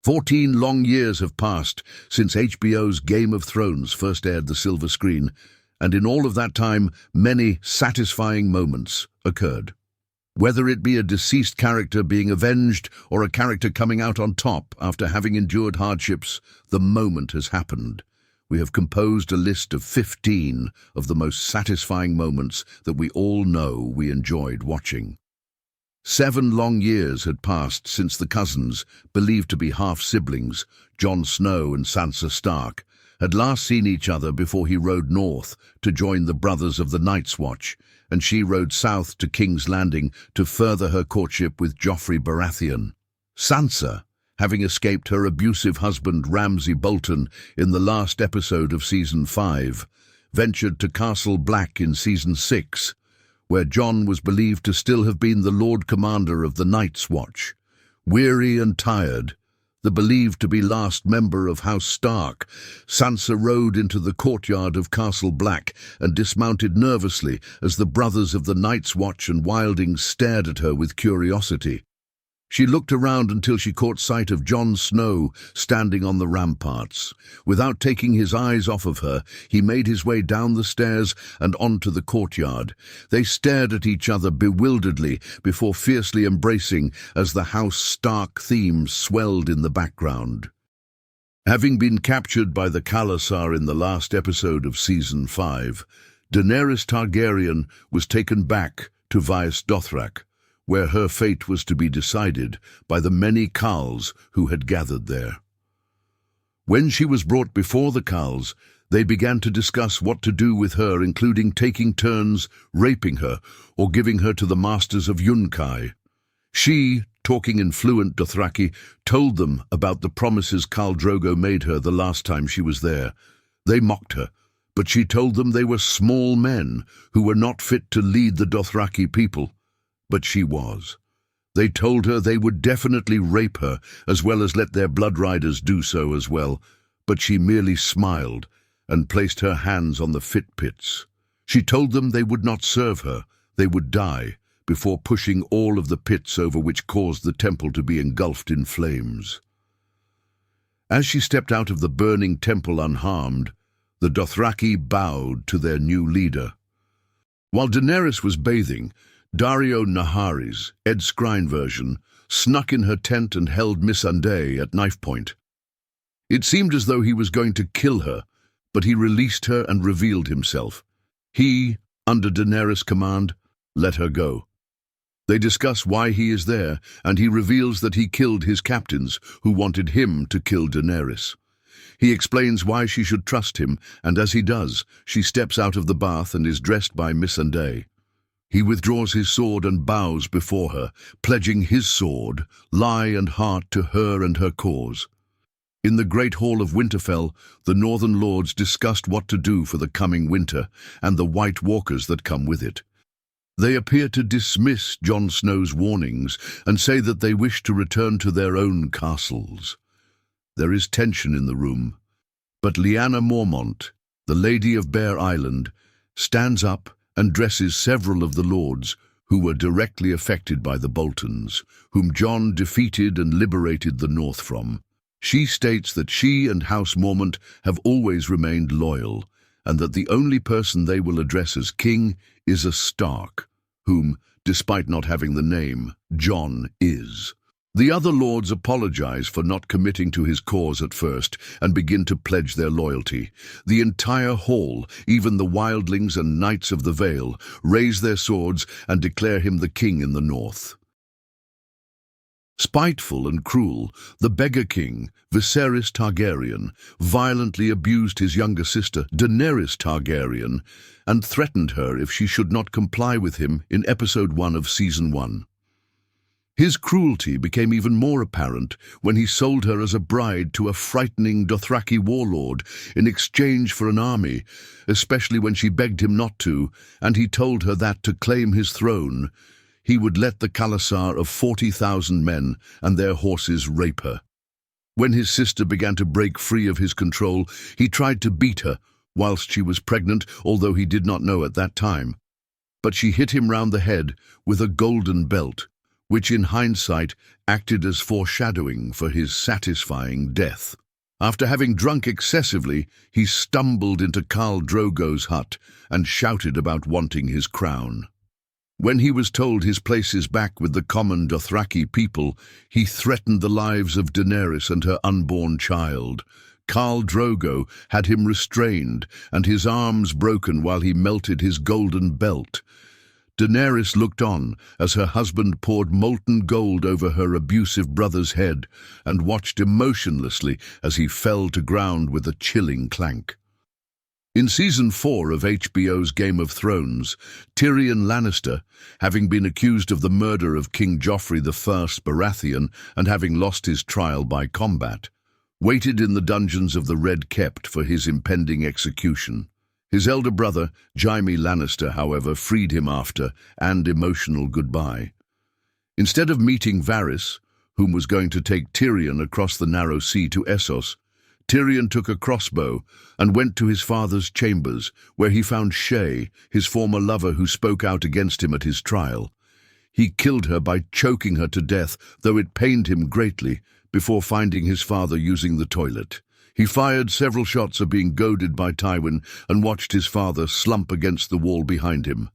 14 long years have passed since HBO's Game of Thrones first aired the silver screen, and in all of that time, many satisfying moments occurred. Whether it be a deceased character being avenged or a character coming out on top after having endured hardships, the moment has happened. We have composed a list of 15 of the most satisfying moments that we all know we enjoyed watching. 7 long years had passed since the cousins, believed to be half-siblings, Jon Snow and Sansa Stark, had last seen each other before he rode north to join the Brothers of the Night's Watch, and she rode south to King's Landing to further her courtship with Joffrey Baratheon. Sansa, having escaped her abusive husband Ramsay Bolton in the last episode of Season 5, ventured to Castle Black in Season 6, where Jon was believed to still have been the Lord Commander of the Night's Watch. Weary and tired, the believed to be last member of House Stark, Sansa rode into the courtyard of Castle Black and dismounted nervously as the Brothers of the Night's Watch and wildlings stared at her with curiosity. She looked around until she caught sight of Jon Snow standing on the ramparts. Without taking his eyes off of her, he made his way down the stairs and onto the courtyard. They stared at each other bewilderedly before fiercely embracing as the House Stark theme swelled in the background. Having been captured by the Khalasar in the last episode of Season 5, Daenerys Targaryen was taken back to Vaes Dothrak, where her fate was to be decided by the many Khals who had gathered there. When she was brought before the Khals, they began to discuss what to do with her, including taking turns, raping her, or giving her to the masters of Yunkai. She, talking in fluent Dothraki, told them about the promises Khal Drogo made her the last time she was there. They mocked her, but she told them they were small men who were not fit to lead the Dothraki people. But she was. They told her they would definitely rape her, as well as let their blood riders do so as well, but she merely smiled and placed her hands on the fit pits. She told them they would not serve her, they would die, before pushing all of the pits over, which caused the temple to be engulfed in flames. As she stepped out of the burning temple unharmed, the Dothraki bowed to their new leader. While Daenerys was bathing, Daario Naharis, Ed Skrein version, snuck in her tent and held Missandei at knife point. It seemed as though he was going to kill her, but he released her and revealed himself. He, under Daenerys' command, let her go. They discuss why he is there, and he reveals that he killed his captains, who wanted him to kill Daenerys. He explains why she should trust him, and as he does, she steps out of the bath and is dressed by Missandei. He withdraws his sword and bows before her, pledging his sword, lie and heart to her and her cause. In the Great Hall of Winterfell, the Northern Lords discussed what to do for the coming winter and the White Walkers that come with it. They appear to dismiss Jon Snow's warnings and say that they wish to return to their own castles. There is tension in the room, but Lyanna Mormont, the Lady of Bear Island, stands up and dresses several of the lords who were directly affected by the Boltons, whom Jon defeated and liberated the north from. She states that she and House Mormont have always remained loyal, and that the only person they will address as king is a Stark, whom, despite not having the name, Jon is. The other lords apologize for not committing to his cause at first and begin to pledge their loyalty. The entire hall, even the wildlings and knights of the Vale, raise their swords and declare him the king in the north. Spiteful and cruel, the beggar king, Viserys Targaryen, violently abused his younger sister, Daenerys Targaryen, and threatened her if she should not comply with him in Episode 1 of Season 1. His cruelty became even more apparent when he sold her as a bride to a frightening Dothraki warlord in exchange for an army, especially when she begged him not to, and he told her that to claim his throne, he would let the Khalasar of 40,000 men and their horses rape her. When his sister began to break free of his control, he tried to beat her whilst she was pregnant, although he did not know at that time. But she hit him round the head with a golden belt, which in hindsight acted as foreshadowing for his satisfying death. After having drunk excessively, he stumbled into Khal Drogo's hut and shouted about wanting his crown. When he was told his place is back with the common Dothraki people, he threatened the lives of Daenerys and her unborn child. Khal Drogo had him restrained and his arms broken while he melted his golden belt. Daenerys looked on as her husband poured molten gold over her abusive brother's head and watched emotionlessly as he fell to ground with a chilling clank. In Season 4 of HBO's Game of Thrones, Tyrion Lannister, having been accused of the murder of King Joffrey I Baratheon and having lost his trial by combat, waited in the dungeons of the Red Kept for his impending execution. His elder brother, Jaime Lannister, however, freed him after an emotional goodbye. Instead of meeting Varys, whom was going to take Tyrion across the narrow sea to Essos, Tyrion took a crossbow and went to his father's chambers, where he found Shae, his former lover who spoke out against him at his trial. He killed her by choking her to death, though it pained him greatly, before finding his father using the toilet. He fired several shots of being goaded by Tywin and watched his father slump against the wall behind him.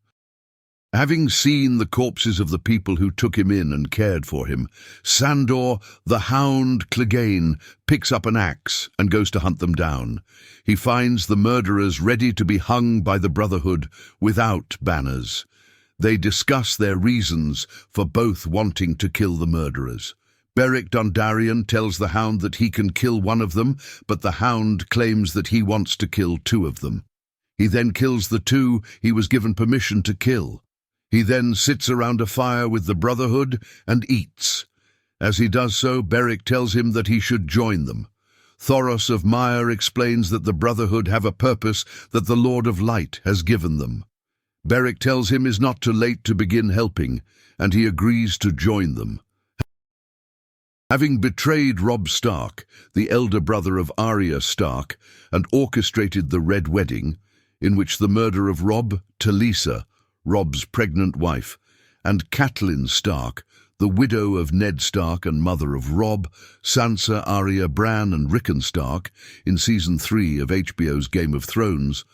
Having seen the corpses of the people who took him in and cared for him, Sandor, the Hound Clegane, picks up an axe and goes to hunt them down. He finds the murderers ready to be hung by the Brotherhood without banners. They discuss their reasons for both wanting to kill the murderers. Beric Dondarrion tells the Hound that he can kill one of them, but the Hound claims that he wants to kill two of them. He then kills the two he was given permission to kill. He then sits around a fire with the Brotherhood and eats. As he does so, Beric tells him that he should join them. Thoros of Myre explains that the Brotherhood have a purpose that the Lord of Light has given them. Beric tells him is not too late to begin helping, and he agrees to join them. Having betrayed Robb Stark, the elder brother of Arya Stark, and orchestrated the Red Wedding, in which the murder of Robb, Talisa, Robb's pregnant wife, and Catelyn Stark, the widow of Ned Stark and mother of Robb, Sansa, Arya, Bran and Rickon Stark, in Season 3 of HBO's Game of Thrones,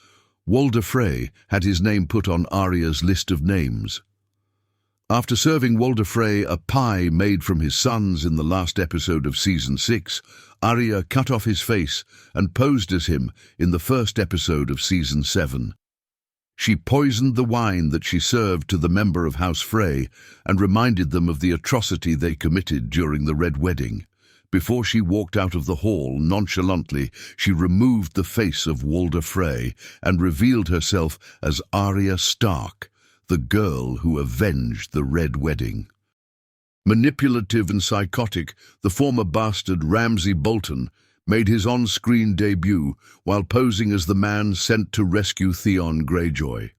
Walder Frey had his name put on Arya's list of names. After serving Walder Frey a pie made from his sons in the last episode of Season 6, Arya cut off his face and posed as him in the first episode of Season 7. She poisoned the wine that she served to the member of House Frey and reminded them of the atrocity they committed during the Red Wedding. Before she walked out of the hall, nonchalantly, she removed the face of Walder Frey and revealed herself as Arya Stark, the girl who avenged the Red Wedding. Manipulative and psychotic, the former bastard Ramsay Bolton made his on-screen debut while posing as the man sent to rescue Theon Greyjoy.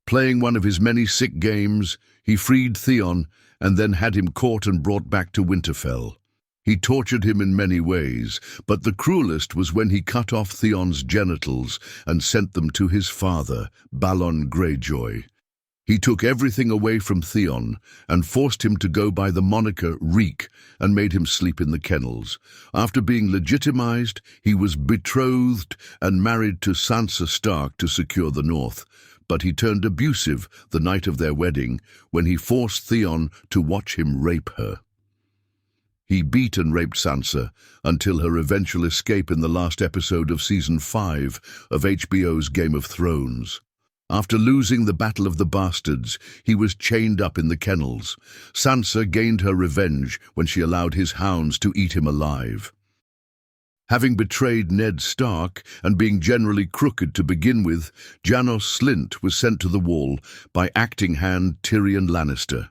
Playing one of his many sick games, he freed Theon and then had him caught and brought back to Winterfell. He tortured him in many ways, but the cruelest was when he cut off Theon's genitals and sent them to his father, Balon Greyjoy. He took everything away from Theon and forced him to go by the moniker Reek and made him sleep in the kennels. After being legitimized, he was betrothed and married to Sansa Stark to secure the North, but he turned abusive the night of their wedding when he forced Theon to watch him rape her. He beat and raped Sansa until her eventual escape in the last episode of Season 5 of HBO's Game of Thrones. After losing the Battle of the Bastards, he was chained up in the kennels. Sansa gained her revenge when she allowed his hounds to eat him alive. Having betrayed Ned Stark and being generally crooked to begin with, Janos Slynt was sent to the Wall by acting hand Tyrion Lannister.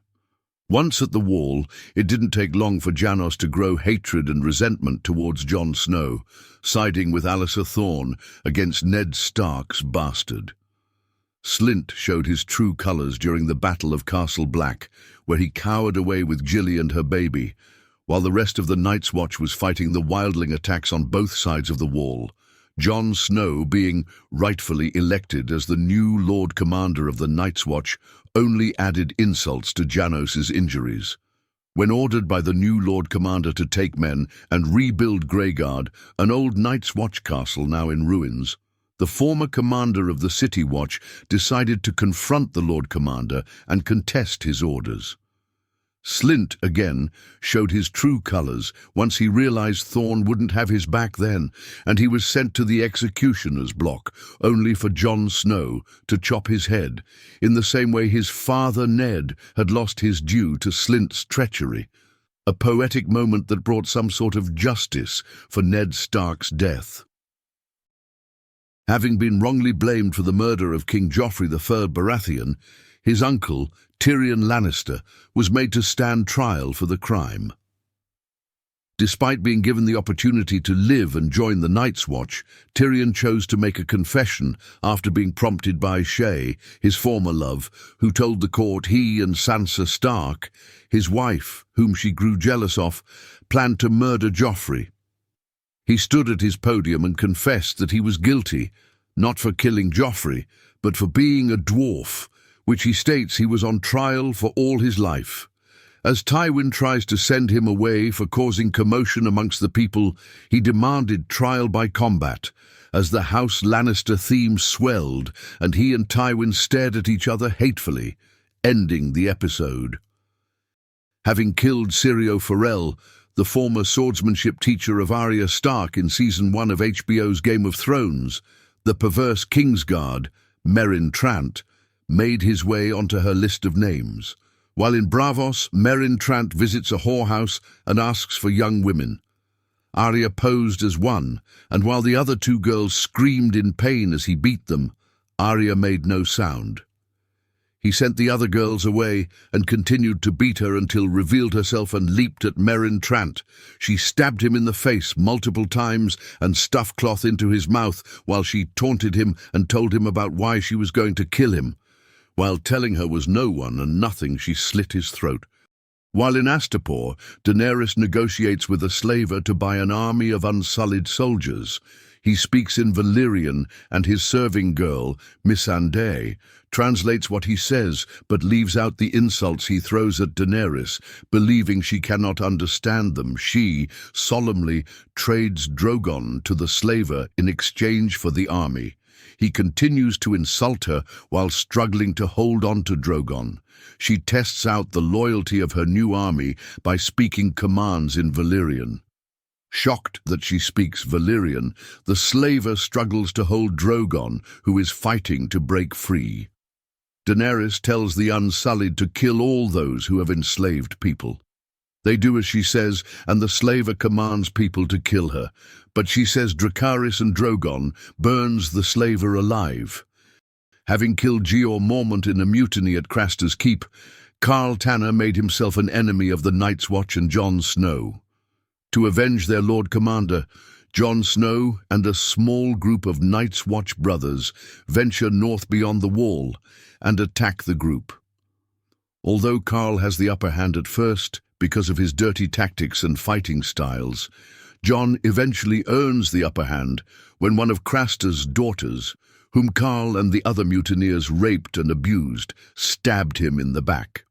Once at the Wall, it didn't take long for Janos to grow hatred and resentment towards Jon Snow, siding with Alliser Thorne against Ned Stark's bastard. Slynt showed his true colours during the Battle of Castle Black, where he cowered away with Gilly and her baby, while the rest of the Night's Watch was fighting the wildling attacks on both sides of the Wall. Jon Snow, being rightfully elected as the new Lord Commander of the Night's Watch, only added insults to Janos's injuries. When ordered by the new Lord Commander to take men and rebuild Greyguard, an old Night's Watch castle now in ruins, the former commander of the City Watch decided to confront the Lord Commander and contest his orders. Slynt, again, showed his true colours once he realised Thorne wouldn't have his back then, and he was sent to the executioner's block, only for Jon Snow to chop his head, in the same way his father Ned had lost his due to Slynt's treachery, a poetic moment that brought some sort of justice for Ned Stark's death. Having been wrongly blamed for the murder of King Joffrey III Baratheon, his uncle, Tyrion Lannister, was made to stand trial for the crime. Despite being given the opportunity to live and join the Night's Watch, Tyrion chose to make a confession after being prompted by Shae, his former love, who told the court he and Sansa Stark, his wife, whom she grew jealous of, planned to murder Joffrey. He stood at his podium and confessed that he was guilty, not for killing Joffrey, but for being a dwarf, which he states he was on trial for all his life. As Tywin tries to send him away for causing commotion amongst the people, he demanded trial by combat, as the House Lannister theme swelled and he and Tywin stared at each other hatefully, ending the episode. Having killed Syrio Forel, the former swordsmanship teacher of Arya Stark in Season 1 of HBO's Game of Thrones, the perverse Kingsguard, Meryn Trant, made his way onto her list of names. While in Braavos, Meryn Trant visits a whorehouse and asks for young women. Arya posed as one, and while the other two girls screamed in pain as he beat them, Arya made no sound. He sent the other girls away and continued to beat her until revealed herself and leaped at Meryn Trant. She stabbed him in the face multiple times and stuffed cloth into his mouth while she taunted him and told him about why she was going to kill him. While telling her was no one and nothing, she slit his throat. While in Astapor, Daenerys negotiates with a slaver to buy an army of unsullied soldiers. He speaks in Valyrian, and his serving girl, Missandei, translates what he says but leaves out the insults he throws at Daenerys, believing she cannot understand them. She solemnly trades Drogon to the slaver in exchange for the army. He continues to insult her while struggling to hold on to Drogon. She tests out the loyalty of her new army by speaking commands in Valyrian. Shocked that she speaks Valyrian, the slaver struggles to hold Drogon, who is fighting to break free. Daenerys tells the Unsullied to kill all those who have enslaved people. They do as she says, and the slaver commands people to kill her, but she says Dracarys and Drogon burns the slaver alive. Having killed Jeor Mormont in a mutiny at Craster's Keep, Karl Tanner made himself an enemy of the Night's Watch and Jon Snow. To avenge their Lord Commander, Jon Snow and a small group of Night's Watch brothers venture north beyond the Wall and attack the group. Although Karl has the upper hand at first, because of his dirty tactics and fighting styles, Jon eventually earns the upper hand when one of Craster's daughters, whom Karl and the other mutineers raped and abused, stabbed him in the back.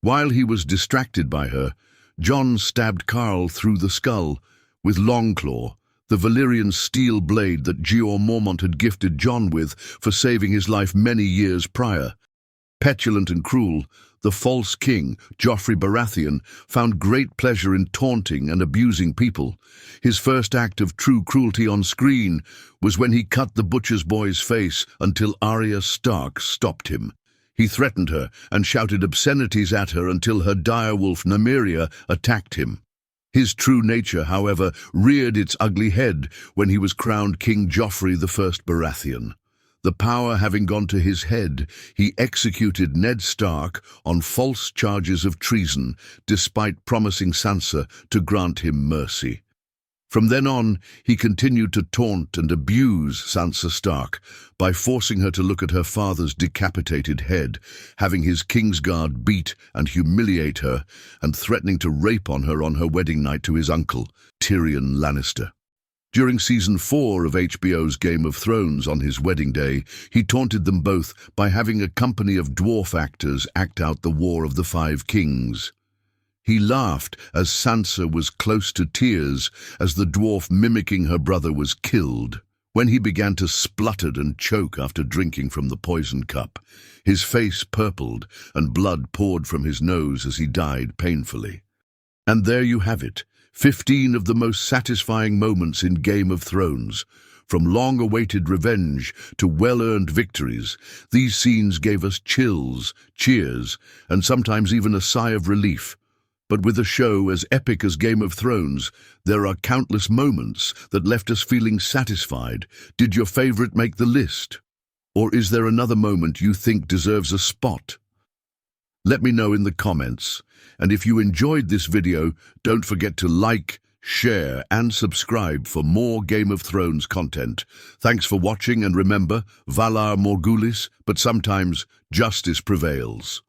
While he was distracted by her, Jon stabbed Karl through the skull with Longclaw, the Valyrian steel blade that Jeor Mormont had gifted Jon with for saving his life many years prior. Petulant and cruel, the false king, Joffrey Baratheon, found great pleasure in taunting and abusing people. His first act of true cruelty on screen was when he cut the butcher's boy's face until Arya Stark stopped him. He threatened her and shouted obscenities at her until her direwolf Nymeria attacked him. His true nature, however, reared its ugly head when he was crowned King Joffrey I Baratheon. The power having gone to his head, he executed Ned Stark on false charges of treason, despite promising Sansa to grant him mercy. From then on, he continued to taunt and abuse Sansa Stark by forcing her to look at her father's decapitated head, having his Kingsguard beat and humiliate her, and threatening to rape on her wedding night to his uncle, Tyrion Lannister. During Season 4 of HBO's Game of Thrones on his wedding day, he taunted them both by having a company of dwarf actors act out the War of the Five Kings. He laughed as Sansa was close to tears as the dwarf mimicking her brother was killed. When he began to splutter and choke after drinking from the poison cup, his face purpled and blood poured from his nose as he died painfully. And there you have it, 15 of the most satisfying moments in Game of Thrones. From long-awaited revenge to well-earned victories, these scenes gave us chills, cheers, and sometimes even a sigh of relief. But with a show as epic as Game of Thrones, there are countless moments that left us feeling satisfied. Did your favorite make the list? Or is there another moment you think deserves a spot? Let me know in the comments. And if you enjoyed this video, don't forget to like, share, and subscribe for more Game of Thrones content. Thanks for watching, and remember, Valar Morghulis, but sometimes justice prevails.